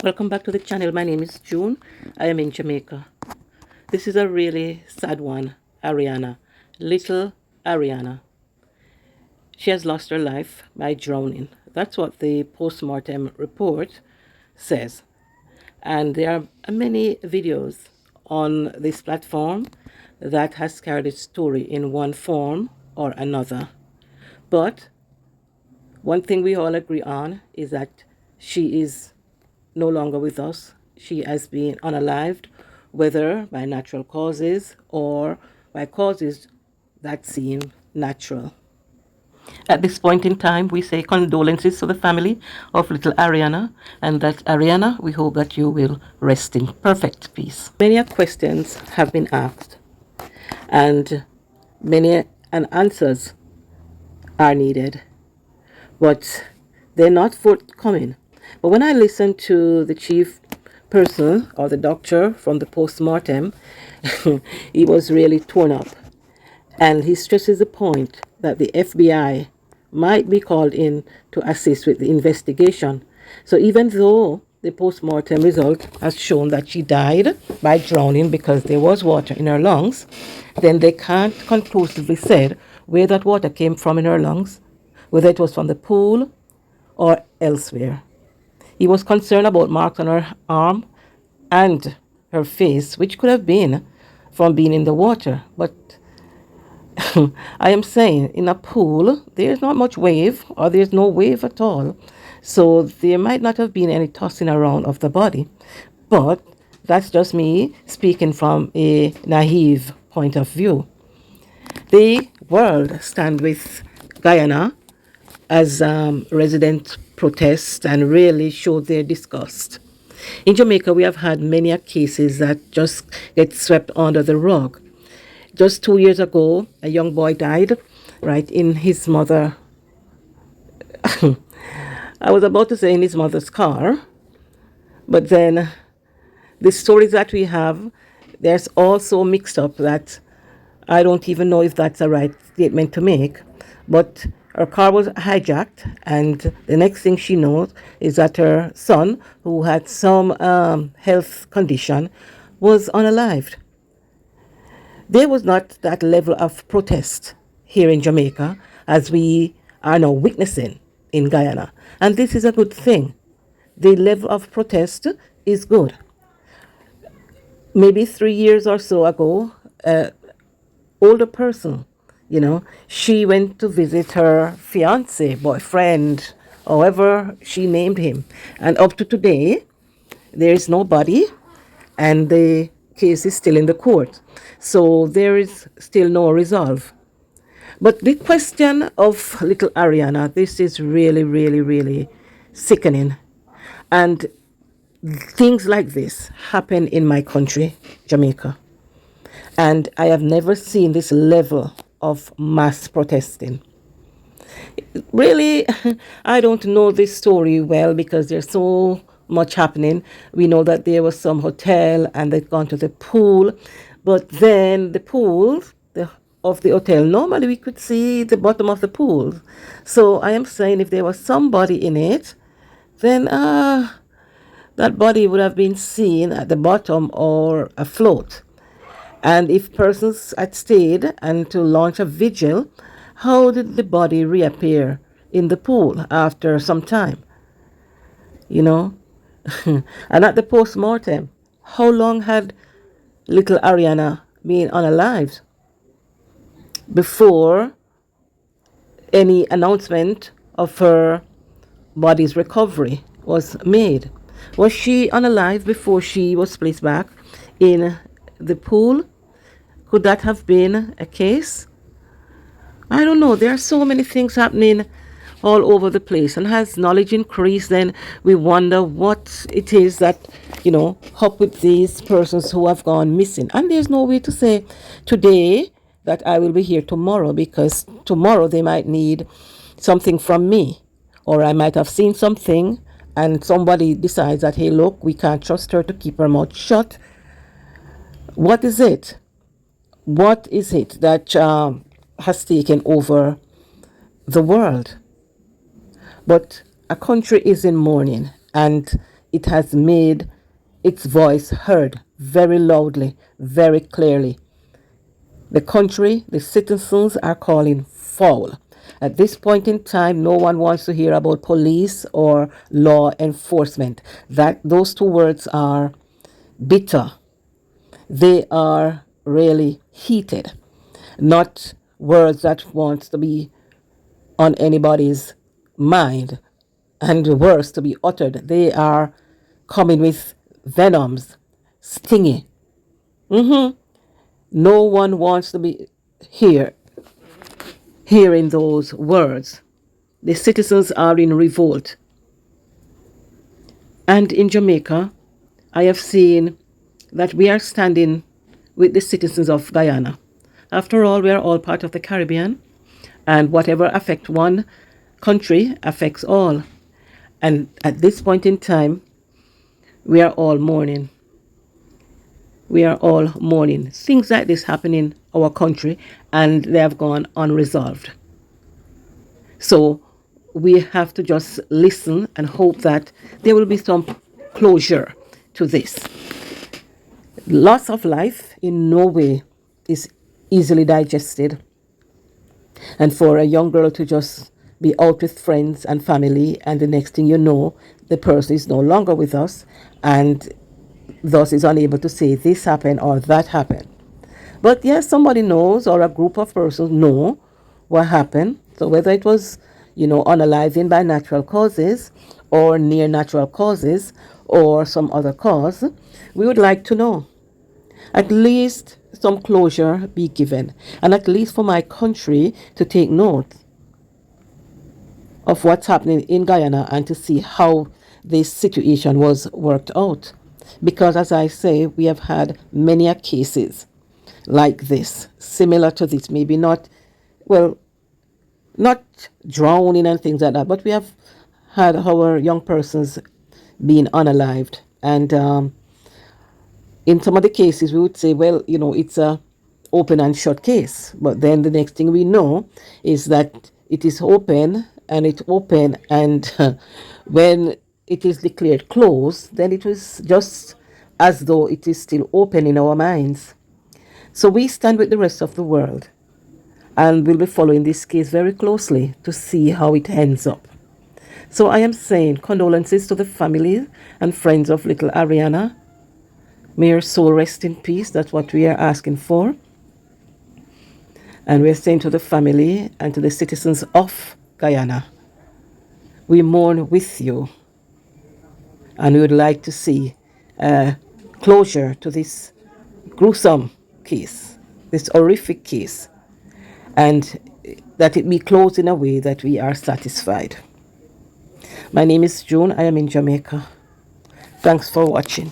Welcome back to the channel. My name is June. I am in Jamaica. This is a really sad one. Ariana, little Ariana. She has lost her life by drowning. That's what the postmortem report says. And there are many videos on this platform that has carried its story in one form or another. But one thing we all agree on is that she is no longer with us. She has been unalived, whether by natural causes or by causes that seem natural. At this point in time, we say condolences to the family of little Ariana, and that Ariana, we hope that you will rest in perfect peace. Many questions have been asked, and many answers are needed, but they're not forthcoming. But when I listened to the chief person or the doctor from the postmortem, he was really torn up. And he stresses the point that the FBI might be called in to assist with the investigation. So even though the postmortem result has shown that she died by drowning because there was water in her lungs, then they can't conclusively say where that water came from in her lungs, whether it was from the pool or elsewhere. He was concerned about marks on her arm and her face, which could have been from being in the water. But I am saying in a pool, there's not much wave, or there's no wave at all. So there might not have been any tossing around of the body. But that's just me speaking from a naive point of view. The world stand with Guyana as resident protest and really showed their disgust. In Jamaica, we have had many cases that just get swept under the rug. Just 2 years ago, a young boy died right in his mother. I was about to say in his mother's car, but then the stories that we have, there's also mixed up that I don't even know if that's a right statement to make, but her car was hijacked, and the next thing she knows is that her son, who had some health condition, was unalived. There was not that level of protest here in Jamaica as we are now witnessing in Guyana. And this is a good thing. The level of protest is good. Maybe 3 years or so ago, older person, she went to visit her fiance, boyfriend, however she named him. And up to today, there is no body, and the case is still in the court. So there is still no resolve. But the question of little Ariana, this is really, really, really sickening. And things like this happen in my country, Jamaica. And I have never seen this level of mass protesting. Really, I don't know this story well because there's so much happening. We know that there was some hotel and they've gone to the pool, but then the pool of the hotel, normally we could see the bottom of the pool. So I am saying if there was somebody in it, then that body would have been seen at the bottom or afloat. And if persons had stayed and to launch a vigil, how did the body reappear in the pool after some time? And at the post-mortem, how long had little Ariana been unalived before any announcement of her body's recovery was made? Was she unalive before she was placed back in the pool? Could that have been a case? I don't know. There are so many things happening all over the place. And as knowledge increases, then we wonder what it is that, up with these persons who have gone missing. And there's no way to say today that I will be here tomorrow, because tomorrow they might need something from me. Or I might have seen something and somebody decides that, hey, look, we can't trust her to keep her mouth shut. What is it? What is it that has taken over the world? But a country is in mourning, and it has made its voice heard very loudly, very clearly. The country, the citizens are calling foul. At this point in time, no one wants to hear about police or law enforcement. Those two words are bitter. They are really heated, not words that want to be on anybody's mind and words to be uttered. They are coming with venoms, stingy. No one wants to be here hearing those words. The citizens are in revolt. And in Jamaica, I have seen that we are standing with the citizens of Guyana. After all, we are all part of the Caribbean, and whatever affects one country affects all. And at this point in time, we are all mourning. We are all mourning. Things like this happen in our country, and they have gone unresolved. So we have to just listen and hope that there will be some closure to this. Loss of life in no way is easily digested. And for a young girl to just be out with friends and family, and the next thing you know, the person is no longer with us, and thus is unable to say this happened or that happened. But yes, somebody knows, or a group of persons know what happened. So whether it was, unaliving by natural causes or near natural causes or some other cause, we would like to know. At least some closure be given, and at least for my country to take note of what's happening in Guyana and to see how this situation was worked out. Because as I say, we have had many cases like this, similar to this, maybe not, not drowning and things like that, but we have had our young persons being unalived. And in some of the cases, we would say, it's a open and shut case. But then the next thing we know is that it is open, and when it is declared closed, then it was just as though it is still open in our minds. So we stand with the rest of the world, and we'll be following this case very closely to see how it ends up. So I am saying condolences to the family and friends of little Ariana. May her soul rest in peace. That's what we are asking for. And we're saying to the family and to the citizens of Guyana, we mourn with you, and we would like to see closure to this gruesome case, this horrific case, and that it be closed in a way that we are satisfied. My name is June. I am in Jamaica. Thanks for watching.